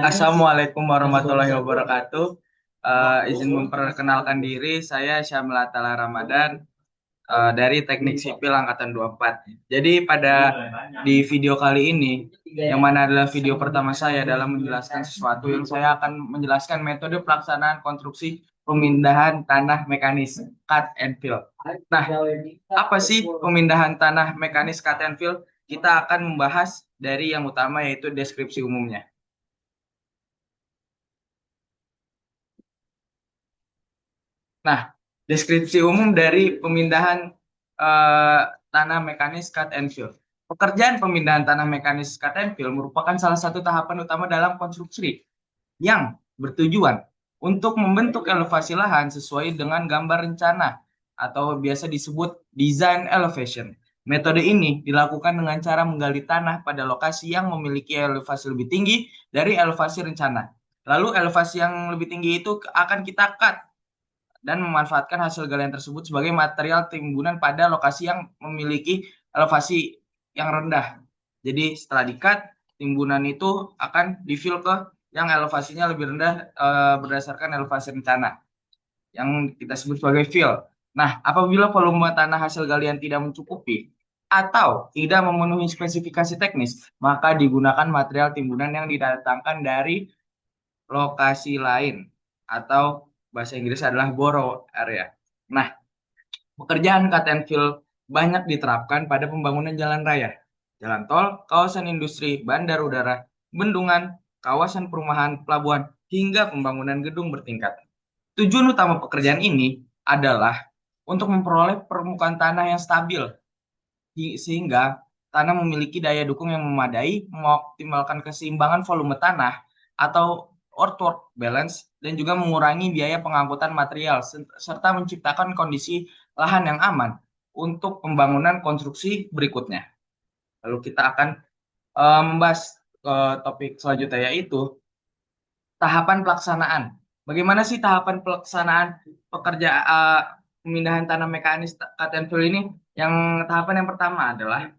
Assalamualaikum warahmatullahi wabarakatuh. Izin memperkenalkan diri, saya Syamil Atala Ramadan dari Teknik Sipil Angkatan 24. Jadi di video kali ini, yang mana adalah video pertama saya dalam menjelaskan sesuatu, yang saya akan menjelaskan metode pelaksanaan konstruksi pemindahan tanah mekanis cut and fill. Nah, apa sih pemindahan tanah mekanis cut and fill? Kita akan membahas dari yang utama, yaitu deskripsi umumnya. Nah, deskripsi umum dari pemindahan eh, tanah mekanis cut and fill. Pekerjaan pemindahan tanah mekanis cut and fill merupakan salah satu tahapan utama dalam konstruksi yang bertujuan untuk membentuk elevasi lahan sesuai dengan gambar rencana atau biasa disebut design elevation. Metode ini dilakukan dengan cara menggali tanah pada lokasi yang memiliki elevasi lebih tinggi dari elevasi rencana. Lalu elevasi yang lebih tinggi itu akan kita cut dan memanfaatkan hasil galian tersebut sebagai material timbunan pada lokasi yang memiliki elevasi yang rendah. Jadi setelah di-cut, timbunan itu akan di-fill ke yang elevasinya lebih rendah berdasarkan elevasi rencana yang kita sebut sebagai fill. Nah, apabila volume tanah hasil galian tidak mencukupi atau tidak memenuhi spesifikasi teknis, maka digunakan material timbunan yang didatangkan dari lokasi lain atau bahasa Inggris adalah borrow area. Nah, pekerjaan cut and fill banyak diterapkan pada pembangunan jalan raya, jalan tol, kawasan industri, bandar udara, bendungan, kawasan perumahan, pelabuhan, hingga pembangunan gedung bertingkat. Tujuan utama pekerjaan ini adalah untuk memperoleh permukaan tanah yang stabil sehingga tanah memiliki daya dukung yang memadai, mengoptimalkan keseimbangan volume tanah atau earthwork balance, dan juga mengurangi biaya pengangkutan material serta menciptakan kondisi lahan yang aman untuk pembangunan konstruksi berikutnya. Lalu kita akan membahas topik selanjutnya, yaitu tahapan pelaksanaan. Bagaimana sih tahapan pelaksanaan pemindahan tanah mekanis cut and fill ini? Yang tahapan yang pertama adalah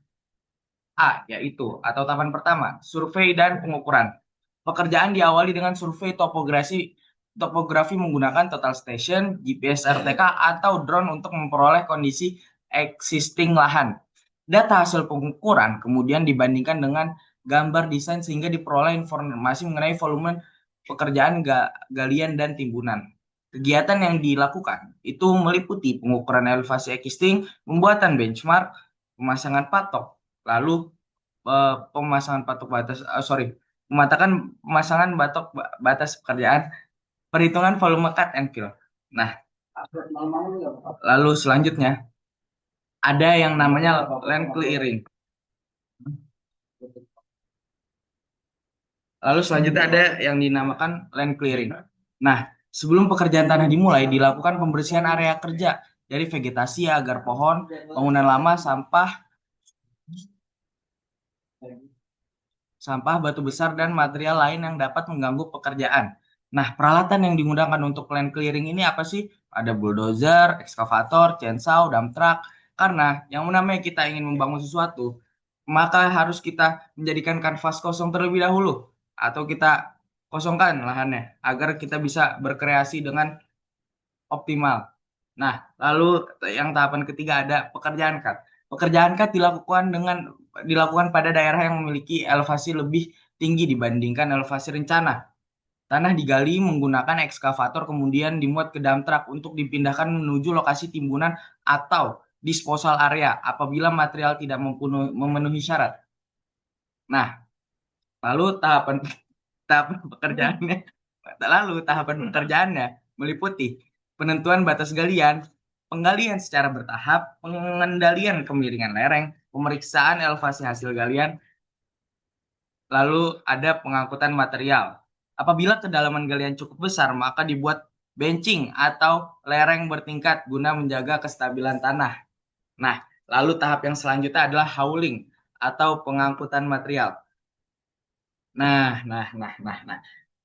yaitu atau tahapan pertama, survei dan pengukuran. Pekerjaan diawali dengan survei topografi menggunakan total station, GPS RTK, atau drone untuk memperoleh kondisi existing lahan. Data hasil pengukuran kemudian dibandingkan dengan gambar desain sehingga diperoleh informasi mengenai volume pekerjaan galian dan timbunan. Kegiatan yang dilakukan itu meliputi pengukuran elevasi existing, pembuatan benchmark, pemasangan patok, lalu pemasangan patok batas, mematakan pemasangan batas pekerjaan, perhitungan volume cut and fill. Nah, lalu selanjutnya ada yang namanya land clearing. Lalu selanjutnya ada yang dinamakan land clearing. Nah, sebelum pekerjaan tanah dimulai, dilakukan pembersihan area kerja dari vegetasi agar pohon, bangunan lama, sampah, batu besar, dan material lain yang dapat mengganggu pekerjaan. Nah, peralatan yang digunakan untuk land clearing ini apa sih? Ada bulldozer, ekskavator, chainsaw, dump truck. Karena yang namanya kita ingin membangun sesuatu, maka harus kita menjadikan kanvas kosong terlebih dahulu. Atau kita kosongkan lahannya, agar kita bisa berkreasi dengan optimal. Nah, lalu yang tahapan ketiga ada pekerjaan cut. Pekerjaan cut dilakukan pada daerah yang memiliki elevasi lebih tinggi dibandingkan elevasi rencana. Tanah digali menggunakan ekskavator kemudian dimuat ke dump truck untuk dipindahkan menuju lokasi timbunan atau disposal area apabila material tidak memenuhi syarat. Nah, lalu tahapan pekerjaannya tahapan pekerjaannya meliputi penentuan batas galian, penggalian secara bertahap, pengendalian kemiringan lereng, pemeriksaan elevasi hasil galian, lalu ada pengangkutan material. Apabila kedalaman galian cukup besar, maka dibuat benching atau lereng bertingkat guna menjaga kestabilan tanah. Nah, lalu tahap yang selanjutnya adalah hauling atau pengangkutan material. Nah.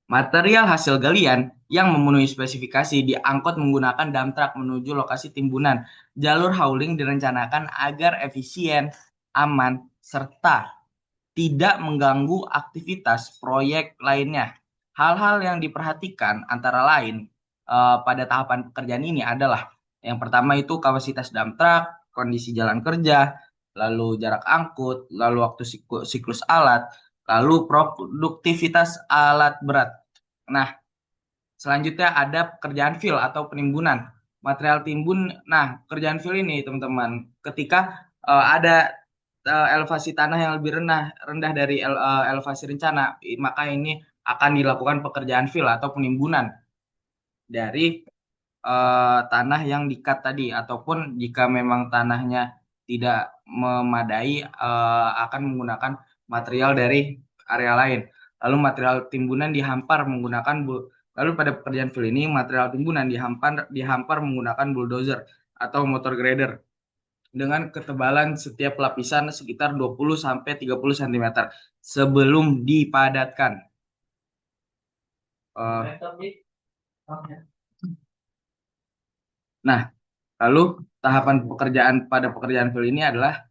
Material hasil galian yang memenuhi spesifikasi diangkut menggunakan dump truck menuju lokasi timbunan. Jalur hauling direncanakan agar efisien, aman, serta tidak mengganggu aktivitas proyek lainnya. Hal-hal yang diperhatikan antara lain pada tahapan pekerjaan ini adalah yang pertama itu kapasitas dump truck, kondisi jalan kerja, lalu jarak angkut, lalu waktu siklus alat, lalu produktivitas alat berat. Nah, selanjutnya ada pekerjaan fill atau penimbunan. Material timbun. Nah, pekerjaan fill ini teman-teman, ketika ada elevasi tanah yang lebih rendah dari elevasi rencana, maka ini akan dilakukan pekerjaan fill atau penimbunan dari tanah yang di-cut tadi, ataupun jika memang tanahnya tidak memadai akan menggunakan material dari area lain. Lalu material timbunan dihampar menggunakan lalu pada pekerjaan fill ini material timbunan dihampar menggunakan bulldozer atau motor grader dengan ketebalan setiap lapisan sekitar 20 sampai 30 cm sebelum dipadatkan. Nah, lalu tahapan pekerjaan pada pekerjaan fill ini adalah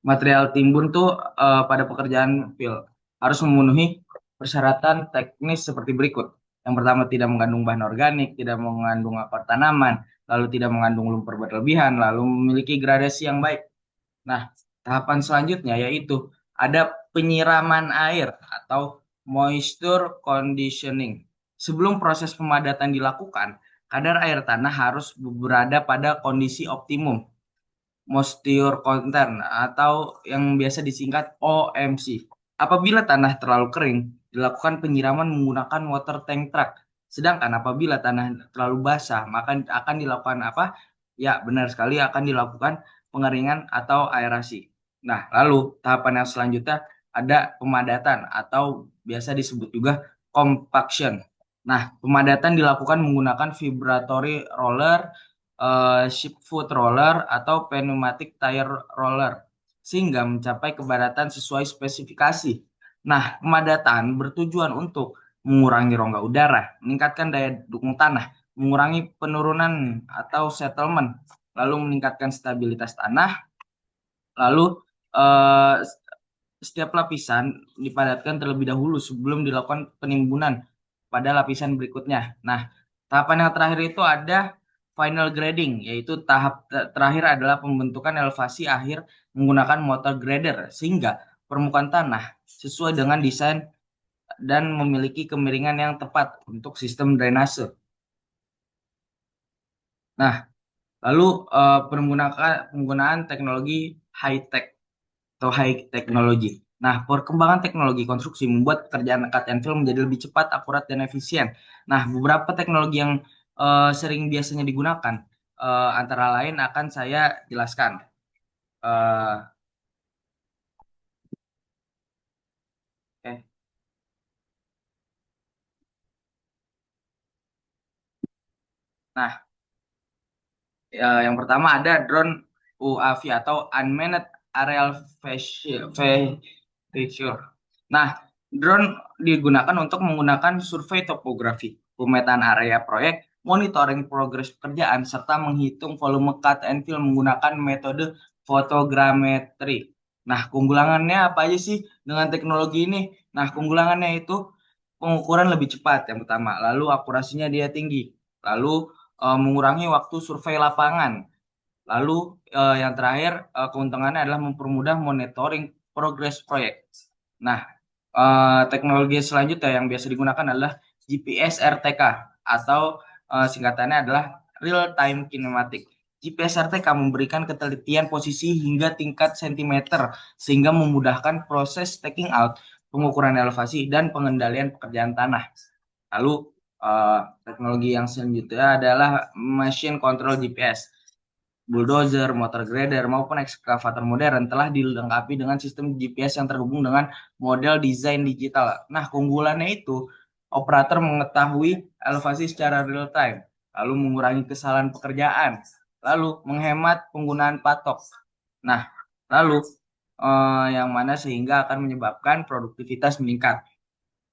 material timbun tuh pada pekerjaan fill harus memenuhi persyaratan teknis seperti berikut. Yang pertama, tidak mengandung bahan organik, tidak mengandung akar tanaman, lalu tidak mengandung lumpur berlebihan, lalu memiliki gradasi yang baik. Nah, tahapan selanjutnya yaitu ada penyiraman air atau moisture conditioning. Sebelum proses pemadatan dilakukan, kadar air tanah harus berada pada kondisi optimum moisture content atau yang biasa disingkat OMC. Apabila tanah terlalu kering, dilakukan penyiraman menggunakan water tank truck. Sedangkan apabila tanah terlalu basah, maka akan dilakukan apa? Ya, benar sekali, akan dilakukan pengeringan atau aerasi. Nah, lalu tahapan yang selanjutnya ada pemadatan atau biasa disebut juga compaction. Nah, pemadatan dilakukan menggunakan vibratory roller, ship foot roller atau pneumatic tire roller sehingga mencapai kepadatan sesuai spesifikasi. Nah, pemadatan bertujuan untuk mengurangi rongga udara, meningkatkan daya dukung tanah, mengurangi penurunan atau settlement, lalu meningkatkan stabilitas tanah, lalu eh, setiap lapisan dipadatkan terlebih dahulu sebelum dilakukan penimbunan pada lapisan berikutnya. Nah, tahapan yang terakhir itu ada final grading, yaitu tahap terakhir adalah pembentukan elevasi akhir menggunakan motor grader sehingga permukaan tanah sesuai dengan desain dan memiliki kemiringan yang tepat untuk sistem drainase. Nah, lalu penggunaan teknologi high tech atau high technology. Nah, perkembangan teknologi konstruksi membuat pekerjaan cut and fill menjadi lebih cepat, akurat, dan efisien. Nah, beberapa teknologi yang sering biasanya digunakan antara lain akan saya jelaskan. Eh, oke. Nah, yang pertama ada drone UAV atau Unmanned Aerial Vehicle. Nah, drone digunakan untuk menggunakan survei topografi, pemetaan area proyek, monitoring progres pekerjaan, serta menghitung volume cut and fill menggunakan metode fotogrametri. Nah, keunggulannya apa aja sih dengan teknologi ini? Nah, keunggulannya itu pengukuran lebih cepat yang pertama, lalu akurasinya dia tinggi, lalu mengurangi waktu survei lapangan. Lalu yang terakhir keuntungannya adalah mempermudah monitoring progres proyek. Nah, teknologi selanjutnya yang biasa digunakan adalah GPS RTK atau singkatannya adalah Real Time Kinematic. GPS RTK memberikan ketelitian posisi hingga tingkat sentimeter sehingga memudahkan proses taking out, pengukuran elevasi, dan pengendalian pekerjaan tanah. Lalu teknologi yang selanjutnya adalah Machine Control GPS. Bulldozer, motor grader, maupun ekskavator modern telah dilengkapi dengan sistem GPS yang terhubung dengan model desain digital. Nah, keunggulannya itu operator mengetahui elevasi secara real time, lalu mengurangi kesalahan pekerjaan, lalu menghemat penggunaan patok. Nah, lalu yang mana sehingga akan menyebabkan produktivitas meningkat.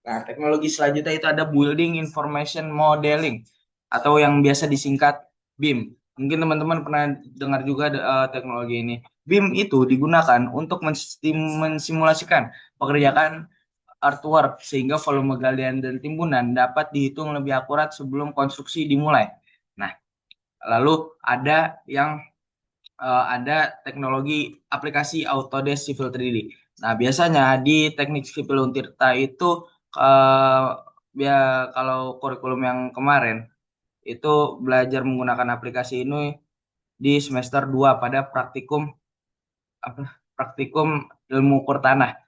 Nah, teknologi selanjutnya itu ada Building Information Modeling atau yang biasa disingkat BIM. Mungkin teman-teman pernah dengar juga teknologi ini. BIM itu digunakan untuk mensimulasikan pekerjaan earthwork sehingga volume galian dan timbunan dapat dihitung lebih akurat sebelum konstruksi dimulai. Nah, lalu ada teknologi aplikasi Autodesk Civil 3D. Nah, biasanya di teknik sipil Untirta itu uh, kalau kurikulum yang kemarin itu belajar menggunakan aplikasi ini di semester 2 pada praktikum ilmu ukur tanah.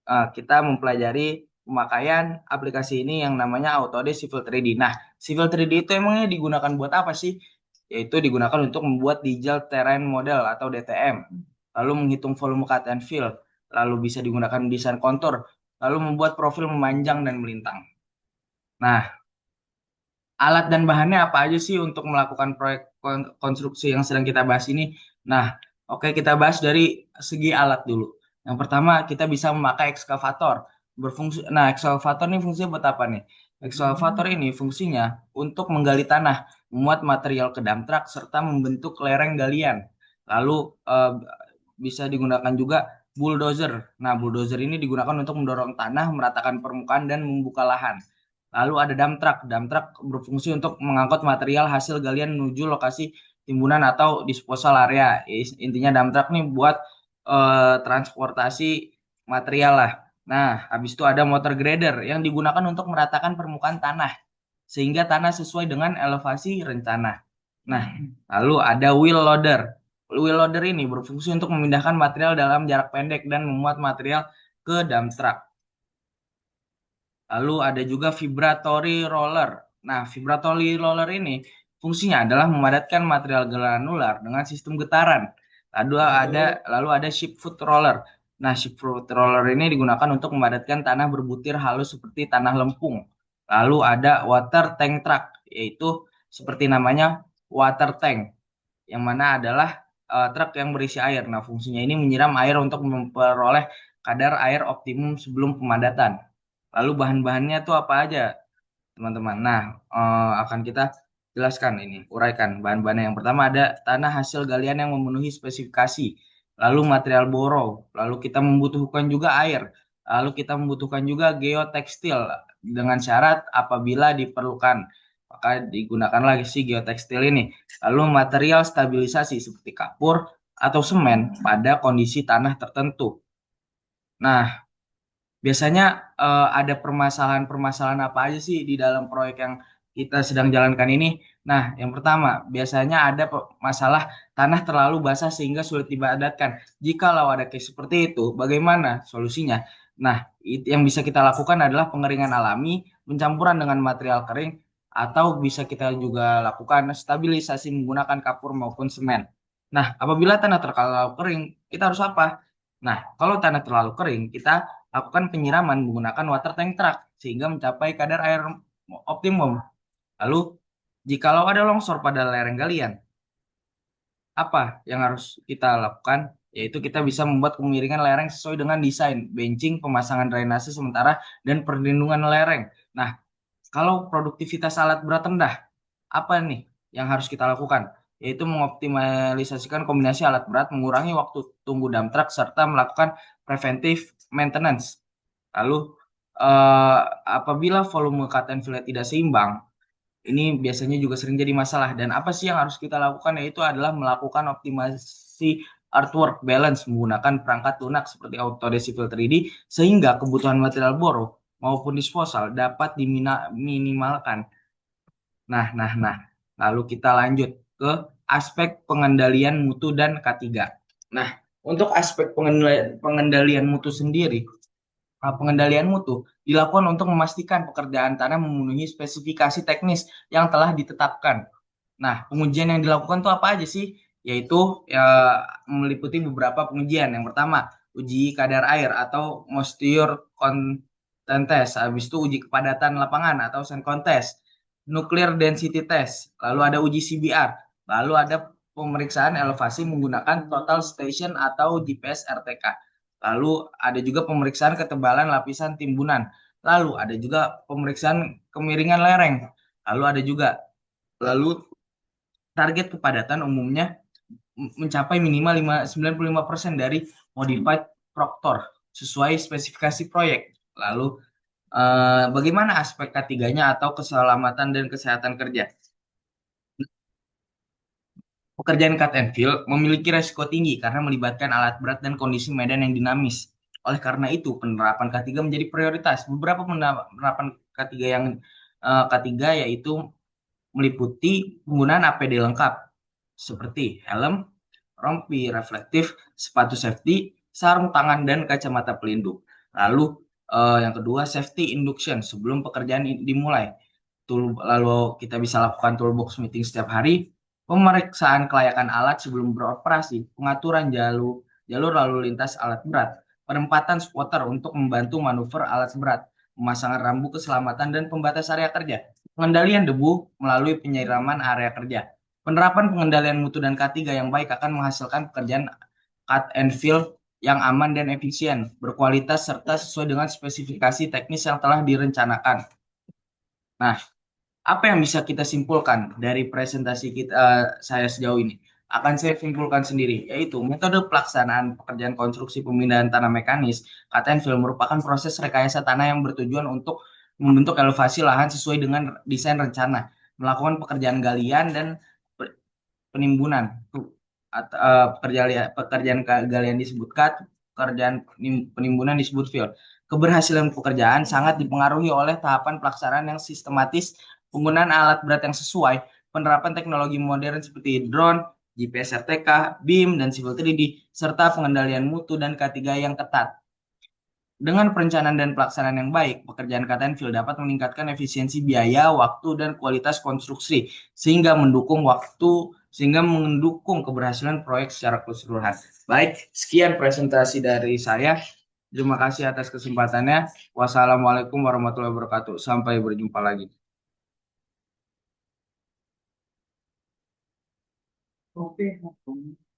Kita mempelajari pemakaian aplikasi ini yang namanya Autodesk Civil 3D. Nah, Civil 3D itu emangnya digunakan buat apa sih? Yaitu digunakan untuk membuat digital terrain model atau DTM, lalu menghitung volume cut and fill, lalu bisa digunakan desain kontur, lalu membuat profil memanjang dan melintang. Nah, alat dan bahannya apa aja sih untuk melakukan proyek konstruksi yang sedang kita bahas ini? Nah, oke, kita bahas dari segi alat dulu. Yang pertama, kita bisa memakai ekskavator. Nah, ekskavator ini fungsinya buat apa nih? Ekskavator ini fungsinya untuk menggali tanah, memuat material ke dump truck, serta membentuk lereng galian. Lalu bisa digunakan juga bulldozer. Nah, bulldozer ini digunakan untuk mendorong tanah, meratakan permukaan, dan membuka lahan. Lalu ada dump truck. Dump truck berfungsi untuk mengangkut material hasil galian menuju lokasi timbunan atau disposal area. Intinya dump truck nih buat transportasi material lah. Nah, habis itu ada motor grader yang digunakan untuk meratakan permukaan tanah sehingga tanah sesuai dengan elevasi rencana. Nah, lalu ada wheel loader. Wheel loader ini berfungsi untuk memindahkan material dalam jarak pendek dan memuat material ke dump truck. Lalu ada juga vibratory roller. Nah, vibratory roller ini fungsinya adalah memadatkan material granular dengan sistem getaran. Lalu ada ship foot roller. Nah, ship foot roller ini digunakan untuk memadatkan tanah berbutir halus seperti tanah lempung. Lalu ada water tank truck, yaitu seperti namanya water tank, yang mana adalah truk yang berisi air. Nah, fungsinya ini menyiram air untuk memperoleh kadar air optimum sebelum pemadatan. Lalu bahan-bahannya tuh apa aja, teman-teman? Nah, akan kita jelaskan ini, uraikan bahan-bahannya. Yang pertama ada tanah hasil galian yang memenuhi spesifikasi, lalu material boro, lalu kita membutuhkan juga air, lalu kita membutuhkan juga geotekstil dengan syarat apabila diperlukan, maka digunakan lagi si geotekstil ini. Lalu material stabilisasi seperti kapur atau semen pada kondisi tanah tertentu. Nah, biasanya ada permasalahan-permasalahan apa aja sih di dalam proyek yang kita sedang jalankan ini? Nah, yang pertama, biasanya ada masalah tanah terlalu basah sehingga sulit dipadatkan. Jikalau ada case seperti itu, bagaimana solusinya? Nah, yang bisa kita lakukan adalah pengeringan alami, pencampuran dengan material kering, atau bisa kita juga lakukan stabilisasi menggunakan kapur maupun semen. Nah, apabila tanah terlalu kering, kita harus apa? Nah, kalau tanah terlalu kering, kita lakukan penyiraman menggunakan water tank truck sehingga mencapai kadar air optimum. Lalu, jikalau ada longsor pada lereng galian, apa yang harus kita lakukan? Yaitu kita bisa membuat pemiringan lereng sesuai dengan desain, benching, pemasangan drainase sementara, dan perlindungan lereng. Nah, kalau produktivitas alat berat rendah, apa nih yang harus kita lakukan? Yaitu mengoptimalisasikan kombinasi alat berat, mengurangi waktu tunggu dump truck, serta melakukan preventive maintenance. Lalu, apabila volume cut and fill tidak seimbang, ini biasanya juga sering jadi masalah. Dan apa sih yang harus kita lakukan? Yaitu adalah melakukan optimasi artwork balance menggunakan perangkat lunak seperti Autodesk Civil 3D sehingga kebutuhan material boro maupun disposal dapat diminimalkan. Nah. Lalu kita lanjut ke aspek pengendalian mutu dan K3. Nah, untuk aspek pengendalian mutu sendiri, pengendalian mutu dilakukan untuk memastikan pekerjaan tanah memenuhi spesifikasi teknis yang telah ditetapkan. Nah, pengujian yang dilakukan itu apa aja sih? Yaitu meliputi beberapa pengujian. Yang pertama, uji kadar air atau moisture content test. Habis itu uji kepadatan lapangan atau sand contest. Nuclear density test. Lalu ada uji CBR. Lalu ada pemeriksaan elevasi menggunakan total station atau GPS RTK. Lalu ada juga pemeriksaan ketebalan lapisan timbunan. Lalu ada juga pemeriksaan kemiringan lereng. Lalu target kepadatan umumnya mencapai minimal 95% dari modified proctor sesuai spesifikasi proyek. Lalu bagaimana aspek ketiganya atau keselamatan dan kesehatan kerja? Pekerjaan cut and fill memiliki resiko tinggi karena melibatkan alat berat dan kondisi medan yang dinamis. Oleh karena itu, penerapan K3 menjadi prioritas. Beberapa penerapan K3 yang K3 yaitu meliputi penggunaan APD lengkap seperti helm, rompi reflektif, sepatu safety, sarung tangan dan kacamata pelindung. Lalu yang kedua safety induction sebelum pekerjaan dimulai. Lalu kita bisa lakukan toolbox meeting setiap hari, pemeriksaan kelayakan alat sebelum beroperasi, pengaturan jalur lalu lintas alat berat, penempatan spotter untuk membantu manuver alat berat, pemasangan rambu keselamatan dan pembatas area kerja, pengendalian debu melalui penyiraman area kerja. Penerapan pengendalian mutu dan K3 yang baik akan menghasilkan pekerjaan cut and fill yang aman dan efisien, berkualitas serta sesuai dengan spesifikasi teknis yang telah direncanakan. Nah, apa yang bisa kita simpulkan dari presentasi kita saya sejauh ini? Akan saya simpulkan sendiri, yaitu metode pelaksanaan pekerjaan konstruksi pemindahan tanah mekanis cut and fill merupakan proses rekayasa tanah yang bertujuan untuk membentuk elevasi lahan sesuai dengan desain rencana, melakukan pekerjaan galian dan penimbunan. Pekerjaan galian disebut cut, pekerjaan penimbunan disebut fill. Keberhasilan pekerjaan sangat dipengaruhi oleh tahapan pelaksanaan yang sistematis, penggunaan alat berat yang sesuai, penerapan teknologi modern seperti drone, GPS RTK, BIM, dan Civil 3D, serta pengendalian mutu dan K3 yang ketat. Dengan perencanaan dan pelaksanaan yang baik, pekerjaan Cut dapat meningkatkan efisiensi biaya, waktu, dan kualitas konstruksi sehingga mendukung keberhasilan proyek secara keseluruhan. Baik, sekian presentasi dari saya. Terima kasih atas kesempatannya. Wassalamualaikum warahmatullahi wabarakatuh. Sampai berjumpa lagi. Oke.